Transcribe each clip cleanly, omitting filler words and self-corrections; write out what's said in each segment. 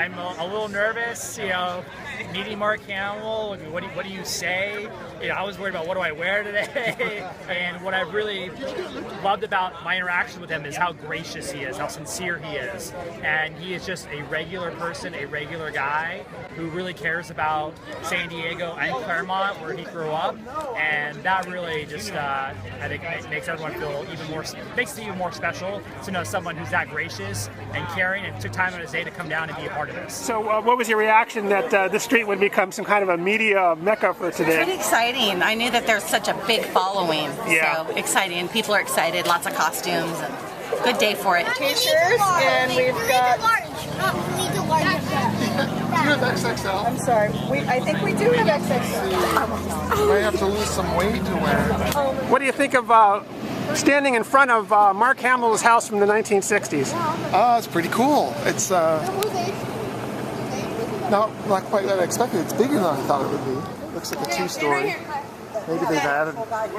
I'm a little nervous, meeting Mark Hamill. What do you say? I was worried about what do I wear today. And what I really loved about my interaction with him is how gracious he is, how sincere he is. And he is just a regular person, a regular guy who really cares about San Diego and Clairemont, where he grew up. And that really just, I think, makes everyone feel makes it even more special to know someone who's that gracious and caring and took time out of his day to come down and be a part of this. So what was your reaction that the street would become some kind of a media mecca for today? Pretty exciting. I knew that there's such a big following. Yeah. So exciting. People are excited. Lots of costumes. And good day for it. T-shirts, and we've got... Do you have XXL? I'm sorry. I think we do have XXL. You might have to lose some weight to wear. What do you think of standing in front of Mark Hamill's house from the 1960s? It's pretty cool. It's not quite what I expected. It's bigger than I thought it would be. Looks like a two-story. Maybe they've added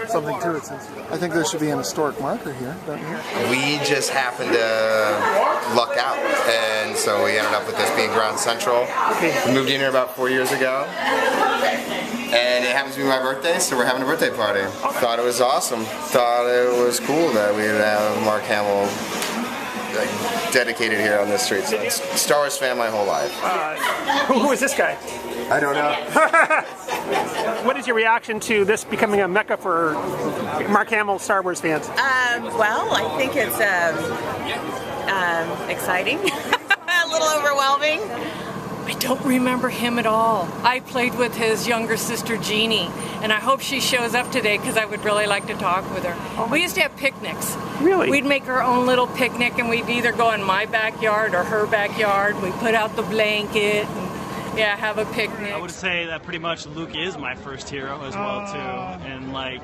something to it since. I think there should be an historic marker here, don't you? We just happened to luck out, and so we ended up with this being Ground Central. We moved in here about 4 years ago, and it happens to be my birthday, so we're having a birthday party. Thought it was awesome. Thought it was cool that we'd have Mark Hamill dedicated here on this street. So Star Wars fan my whole life. Who is this guy? I don't know. What is your reaction to this becoming a mecca for Mark Hamill Star Wars fans? Well, I think it's exciting. A little overwhelming. I don't remember him at all. I played with his younger sister Jeannie, and I hope she shows up today because I would really like to talk with her. We used to have picnics. Really? We'd make our own little picnic, and we'd either go in my backyard or her backyard. We'd put out the blanket and have a picnic. I would say that pretty much Luke is my first hero as well too, and like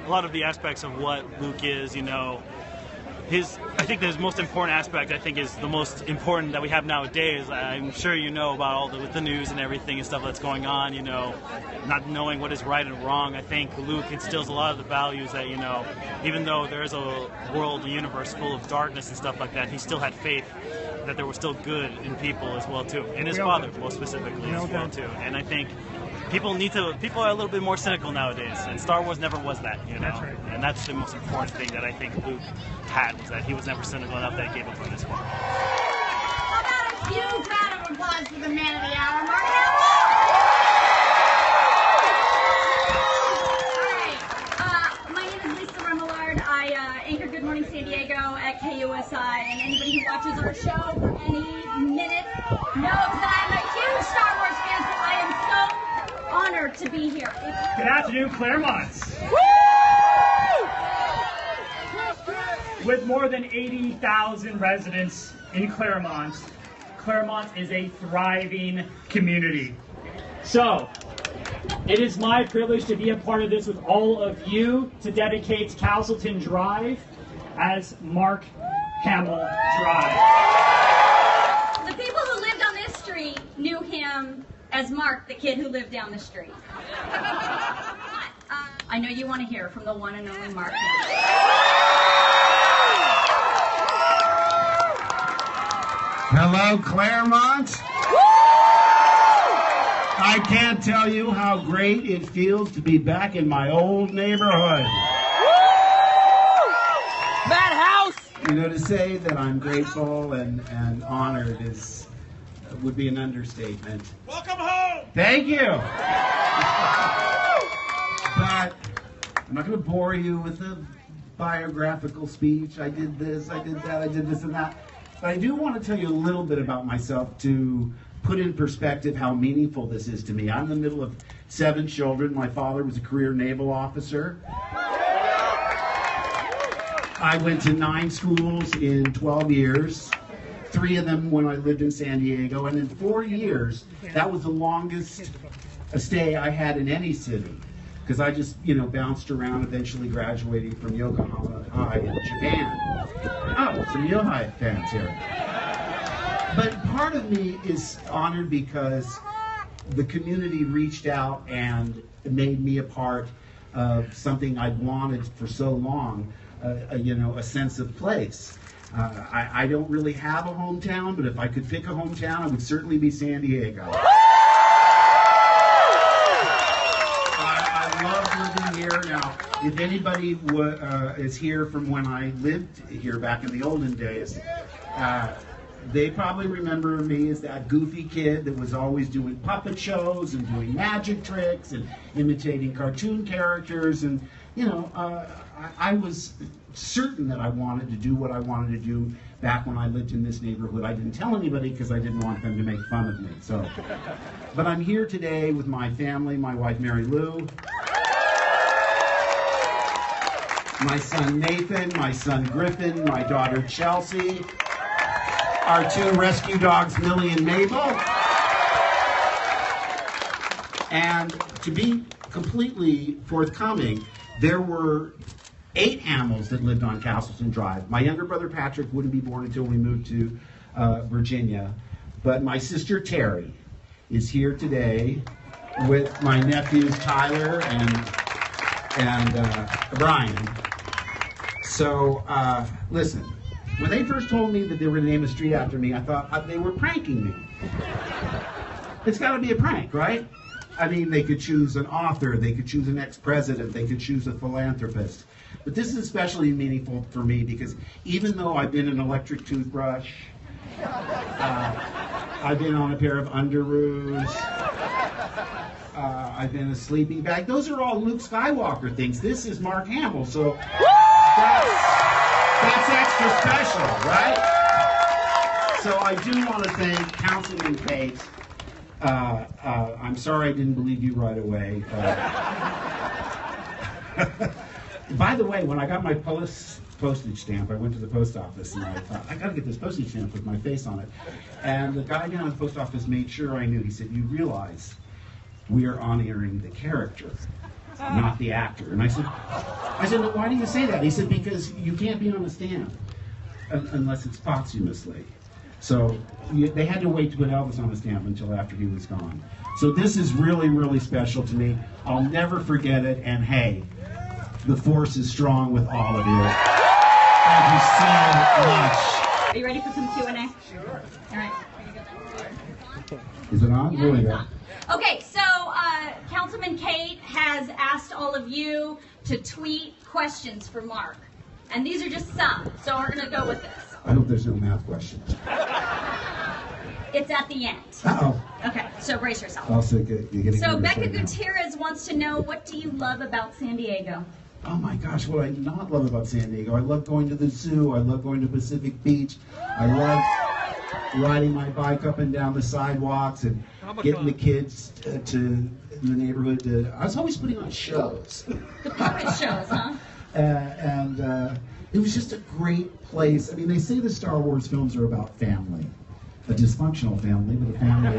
a lot of the aspects of what Luke is, I think his most important aspect, is the most important that we have nowadays. I'm sure you know about all the news and everything and stuff that's going on, not knowing what is right and wrong. I think Luke instills a lot of the values that, even though there is a world, a universe full of darkness and stuff like that, he still had faith that there was still good in people as well too, and his father most specifically as well too. And I think people are a little bit more cynical nowadays, and Star Wars never was that, That's right. And that's the most important thing that I think Luke had, was that he was never cynical enough that he gave up on his father. How about a huge round of applause for the man of the hour, Mark Hamill? All right, my name is Lisa Remillard. I anchor Good Morning San Diego at KUSI, and anybody who watches our show for any minute knows that I'm a huge Star Wars fan, so I am so honored to be here. Good afternoon, Clairemont. With more than 80,000 residents in Clairemont, Clairemont is a thriving community. So, it is my privilege to be a part of this with all of you to dedicate Castleton Drive as Mark Hamill Drive. The people who lived on this street knew him as Mark, the kid who lived down the street. I know you want to hear from the one and only Mark Hamill. Hello, Clairemont. I can't tell you how great it feels to be back in my old neighborhood. Madhouse! To say that I'm grateful and honored would be an understatement. Welcome home! Thank you! But I'm not going to bore you with a biographical speech. I did this, I did that, I did this and that. But I do want to tell you a little bit about myself to put in perspective how meaningful this is to me. I'm in the middle of 7 children. My father was a career naval officer. I went to 9 schools in 12 years, 3 of them when I lived in San Diego, and in 4 years, that was the longest stay I had in any city, because I just, bounced around, eventually graduating from Yokohama High in Japan. Oh, some Yohai fans here. But part of me is honored because the community reached out and made me a part of something I'd wanted for so long, a sense of place. I don't really have a hometown, but if I could pick a hometown, it would certainly be San Diego. I love living here. Now, if anybody is here from when I lived here back in the olden days, they probably remember me as that goofy kid that was always doing puppet shows and doing magic tricks and imitating cartoon characters. And, you know, I was certain that I wanted to do what I wanted to do back when I lived in this neighborhood. I didn't tell anybody because I didn't want them to make fun of me. So, but I'm here today with my family, my wife Mary Lou, my son Nathan, my son Griffin, my daughter Chelsea, our two rescue dogs Millie and Mabel. And to be completely forthcoming, there were 8 Hamills that lived on Castleton Drive. My younger brother Patrick wouldn't be born until we moved to Virginia. But my sister Terry is here today with my nephews Tyler and Brian. So listen, when they first told me that they were going to name a street after me, I thought they were pranking me. It's got to be a prank, right? I mean, they could choose an author, they could choose an ex-president, they could choose a philanthropist. But this is especially meaningful for me because even though I've been an electric toothbrush, I've been on a pair of underoos, I've been a sleeping bag, those are all Luke Skywalker things. This is Mark Hamill, so that's extra special, right? So I do want to thank Councilman Kate. I'm sorry I didn't believe you right away. By the way, when I got my postage stamp, I went to the post office and I thought, I got to get this postage stamp with my face on it. And the guy down at the post office made sure I knew. He said, you realize we are honoring the character, not the actor. And I said, why do you say that? He said, because you can't be on a stamp unless it's posthumously. So they had to wait to put Elvis on the stamp until after he was gone. So this is really, really special to me. I'll never forget it. And hey, the force is strong with all of you. Thank you so much. Are you ready for some Q&A? Sure. All right. Is it on? Here we go. Okay, so Councilman Kate has asked all of you to tweet questions for Mark. And these are just some, so we're going to go with this. I hope there's no math questions. It's at the end. Uh-oh. Okay, so brace yourself. Also, you're getting So nervous Becca right now. Gutierrez wants to know, what do you love about San Diego? Oh my gosh, what I not love about San Diego. I love going to the zoo. I love going to Pacific Beach. I love riding my bike up and down the sidewalks and getting the kids in the neighborhood. I was always putting on shows. The puppet shows, huh? And it was just a great place. I mean, they say the Star Wars films are about family. A dysfunctional family, but a family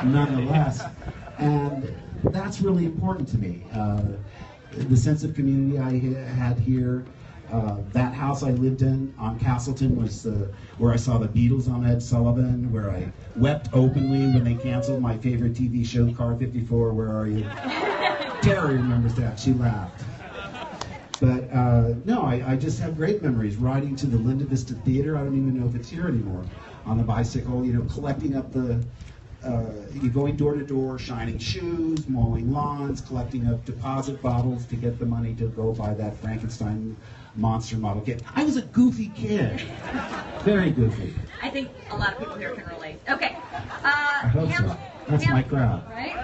nonetheless. And that's really important to me. The sense of community I had here. That house I lived in on Castleton was where I saw the Beatles on Ed Sullivan, where I wept openly when they canceled my favorite TV show, Car 54, Where Are You? Terry remembers that. She laughed. But no, I just have great memories. Riding to the Linda Vista Theater, I don't even know if it's here anymore, on the bicycle, you know, collecting up you're going door to door, shining shoes, mowing lawns, collecting up deposit bottles to get the money to go buy that Frankenstein monster model kit. I was a goofy kid. Very goofy. I think a lot of people here can relate. Okay. I hope so. That's my crowd. Right?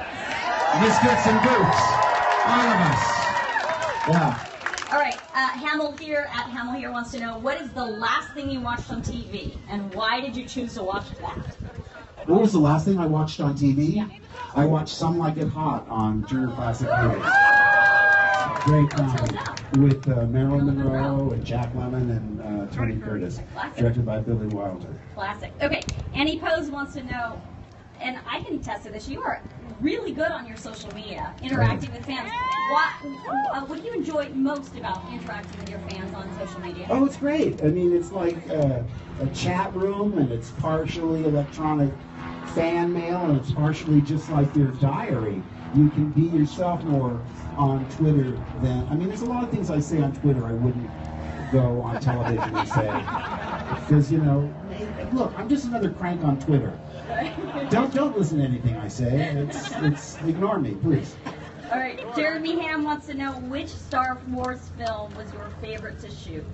Misfits and Boots. All of us. Yeah. All right. Hamill here wants to know, what is the last thing you watched on TV, and why did you choose to watch that? What was the last thing I watched on TV? Yeah. I watched Some Like It Hot on Turner Classic Movies. Great comedy with Marilyn Monroe and Jack Lemmon and Tony Curtis. Classic. Directed by Billy Wilder. Classic. Okay. Annie Pose wants to know, and I can attest to this, you are really good on your social media, interacting with fans. What do you enjoy most about interacting with your fans on social media? Oh, it's great. I mean, it's like a chat room, and it's partially electronic fan mail, and it's partially just like your diary. You can be yourself more on Twitter than, I mean, there's a lot of things I say on Twitter I wouldn't go on television and say, because, you know, look, I'm just another crank on Twitter. Don't listen to anything I say. It's ignore me, please. All right, Jeremy Ham wants to know which Star Wars film was your favorite to shoot?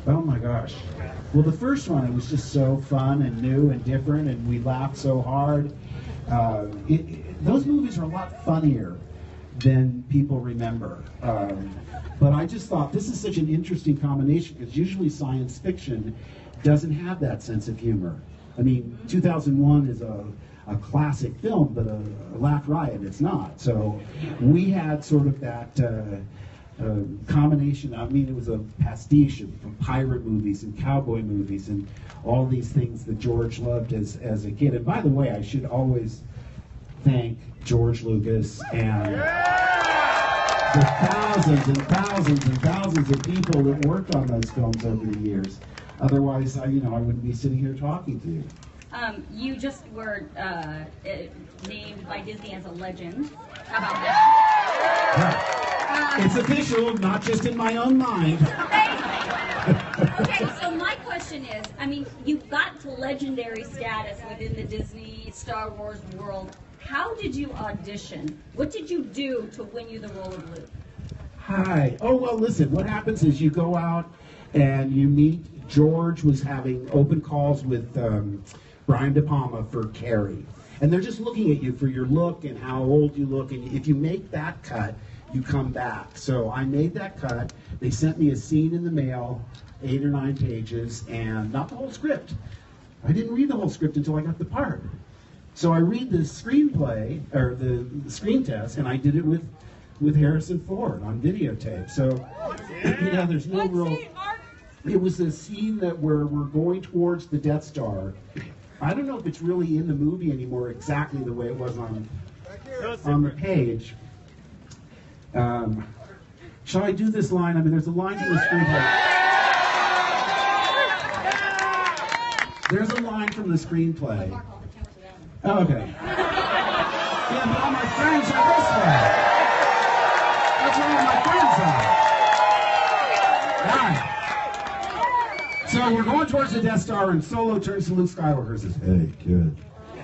Oh my gosh. Well, the first one, it was just so fun and new and different, and we laughed so hard. Those movies are a lot funnier than people remember. But I just thought this is such an interesting combination, because usually science fiction doesn't have that sense of humor. I mean, 2001 is a classic film, but a laugh riot it's not. So we had sort of that combination. I mean, it was a pastiche of pirate movies and cowboy movies and all these things that George loved as a kid. And by the way, I should always thank George Lucas and the thousands and thousands and thousands of people that worked on those films over the years. Otherwise, I wouldn't be sitting here talking to you. You just were named by Disney as a legend. How about that? It's official, not just in my own mind. Okay, so my question is, I mean, you've got to legendary status within the Disney Star Wars world. How did you audition? What did you do to win you the role of Luke? Hi. Oh, well, listen, what happens is you go out and you meet. George was having open calls with Brian De Palma for Carrie. And they're just looking at you for your look and how old you look. And if you make that cut, you come back. So I made that cut. They sent me a scene in the mail, 8 or 9 pages, and not the whole script. I didn't read the whole script until I got the part. So I read the screenplay, or the screen test, and I did it with Harrison Ford on videotape. So, there's no real... It was a scene that we're going towards the Death Star. I don't know if it's really in the movie anymore exactly the way it was on the page. Shall I do this line? I mean, there's a line from the screenplay. There's a line from the screenplay. Oh, okay. Yeah, but all my friends are this way. That's where all my friends are. All right. So we're going towards the Death Star, and Solo turns to Luke Skywalker and says, "Hey, kid,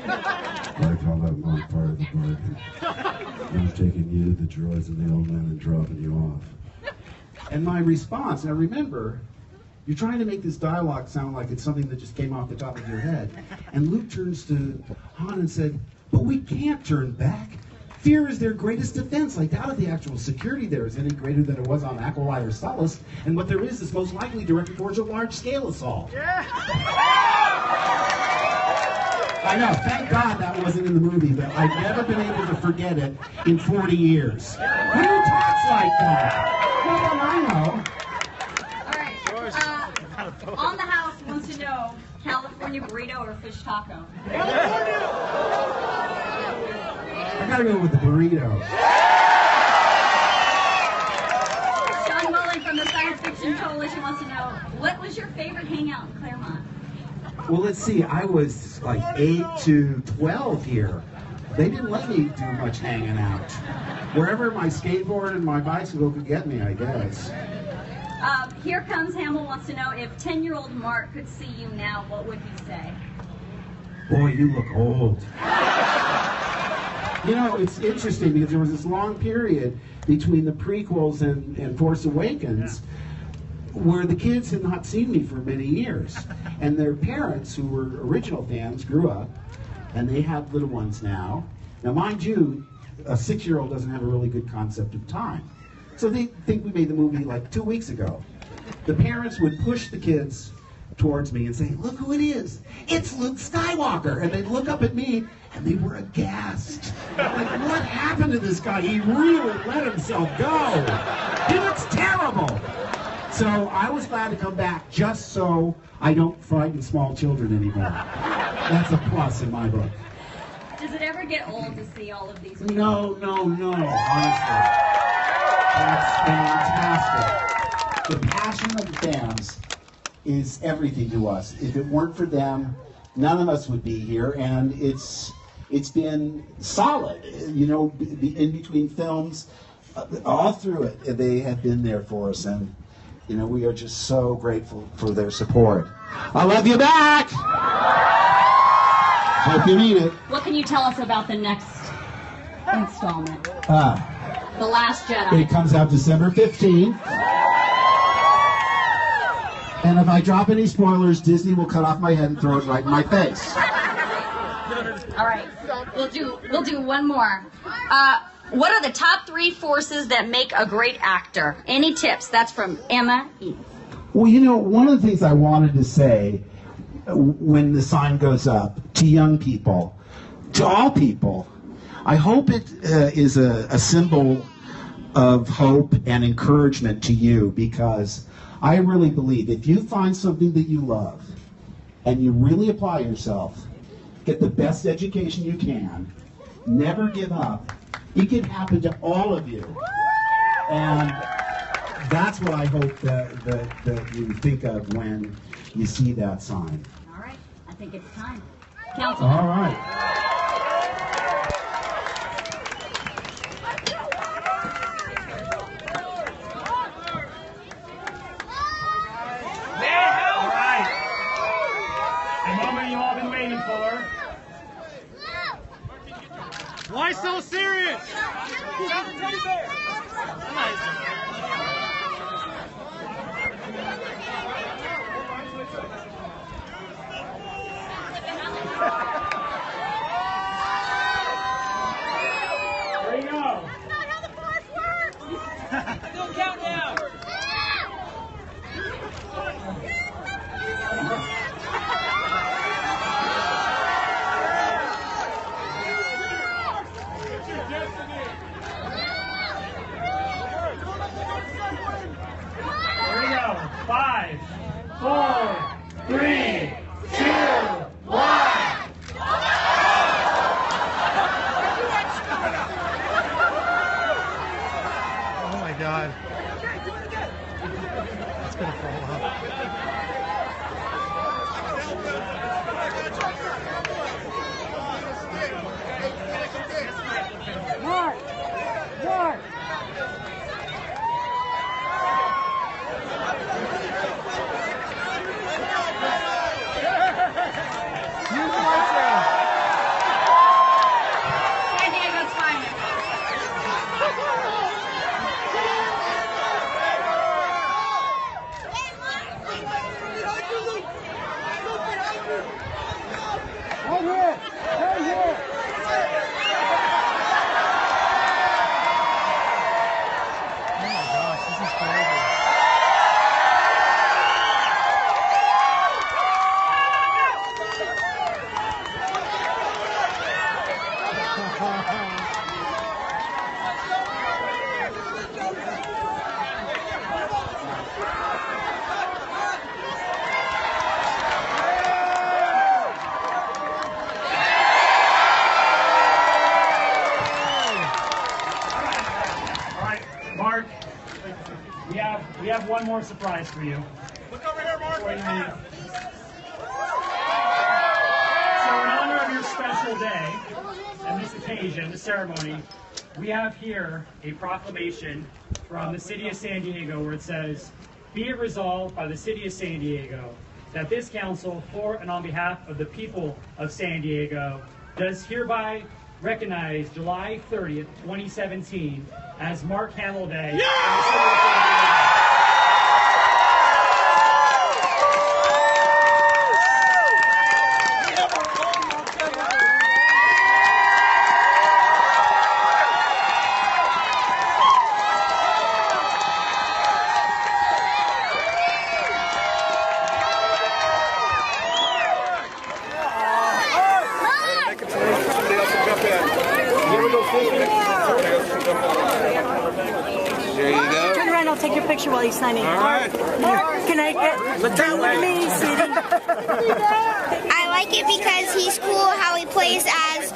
like how that wrong part of the bargain. I'm taking you, the droids, and the old man and dropping you off." And my response, now remember, you're trying to make this dialogue sound like it's something that just came off the top of your head. And Luke turns to Han and said, "But we can't turn back. Fear is their greatest defense. I doubt if the actual security there is any greater than it was on Aquilai or Sullust, and what there is most likely directed towards a large-scale assault." Yeah. I know, thank God that wasn't in the movie, but I've never been able to forget it in 40 years. Who talks like that? Well, I know. On the House wants to know, California burrito or fish taco? I gotta go with the burrito. Sean Mullen from the Science Fiction Coalition wants to know, what was your favorite hangout in Clairemont? Well, let's see, I was like 8 to 12 here. They didn't let me do much hanging out. Wherever my skateboard and my bicycle could get me, I guess. Here comes Hamill wants to know, if 10-year-old Mark could see you now, what would he say? Boy, you look old. It's interesting because there was this long period between the prequels and Force Awakens where the kids had not seen me for many years. And their parents, who were original fans, grew up, and they have little ones now. Now, mind you, a 6-year-old doesn't have a really good concept of time. So they think we made the movie like 2 weeks ago. The parents would push the kids towards me and say, "Look who it is. It's Luke Skywalker." And they'd look up at me, and they were aghast. Like, what happened to this guy? He really let himself go. He looks terrible. So I was glad to come back just so I don't frighten small children anymore. That's a plus in my book. Does it ever get old to see all of these people? No, honestly. That's fantastic. The passion of the fans is everything to us. If it weren't for them, none of us would be here, and it's been solid. In between films, all through it, they have been there for us, and You know, we are just so grateful for their support. I love you back! Hope you mean it. What can you tell us about the next installment? The Last Jedi. It comes out December 15th. And if I drop any spoilers, Disney will cut off my head and throw it right in my face. All right, we'll do one more. What are the top 3 forces that make a great actor? Any tips? That's from Emma E. Well, you know, one of the things I wanted to say when the sign goes up to young people, to all people, I hope it is a symbol of hope and encouragement to you, because I really believe if you find something that you love and you really apply yourself, get the best education you can, never give up, it can happen to all of you. And that's what I hope that you think of when you see that sign. All right, I think it's time. Council. All right. Why so serious? There you go. That's not how the Force works. Still countdown. Here we go. 5, 4, 3, 2, 1. Oh my God. It's gonna fall off. Mark! Mark! We have one more surprise for you. Look over here, Mark. So in honor of your special day and this occasion, the ceremony, we have here a proclamation from the city of San Diego where it says, "Be it resolved by the city of San Diego that this council, for and on behalf of the people of San Diego, does hereby recognize July 30th, 2017 as Mark Hamill Day." In the city of San Diego. There you go. Turn around, I'll take your picture while he's signing. All right. Can I get with me, City? I like it because he's cool how he plays as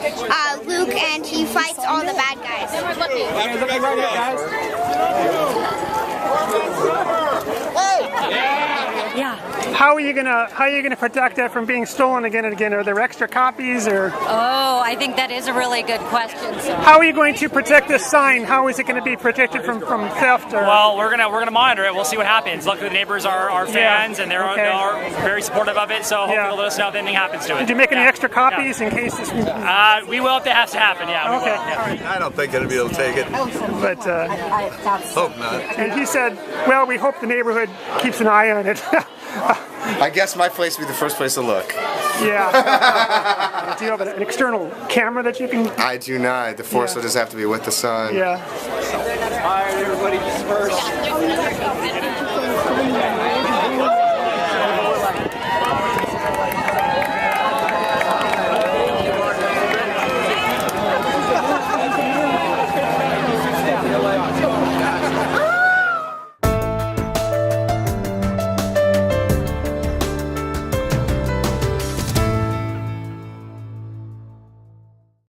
Luke and he fights all the bad guys. Okay, look right here, guys. Yeah. How are you gonna protect that from being stolen again and again? Are there extra copies or? Oh, I think that is a really good question. So. How are you going to protect this sign? How is it going to be protected from theft? Or? Well, we're gonna monitor it. We'll see what happens. Luckily, the neighbors are fans, and they're very supportive of it. So hopefully they'll let us know if anything happens to it. Did you make any extra copies in case this? We will if it has to happen. Yeah. Okay. I don't think it'll be able to take it. But hope not. And he said, "Well, we hope the neighborhood keeps an eye on it." I guess my place would be the first place to look. Yeah. Do you have an external camera that you can? I do not. The force will just have to be with the sun. Yeah. All right, everybody disperse.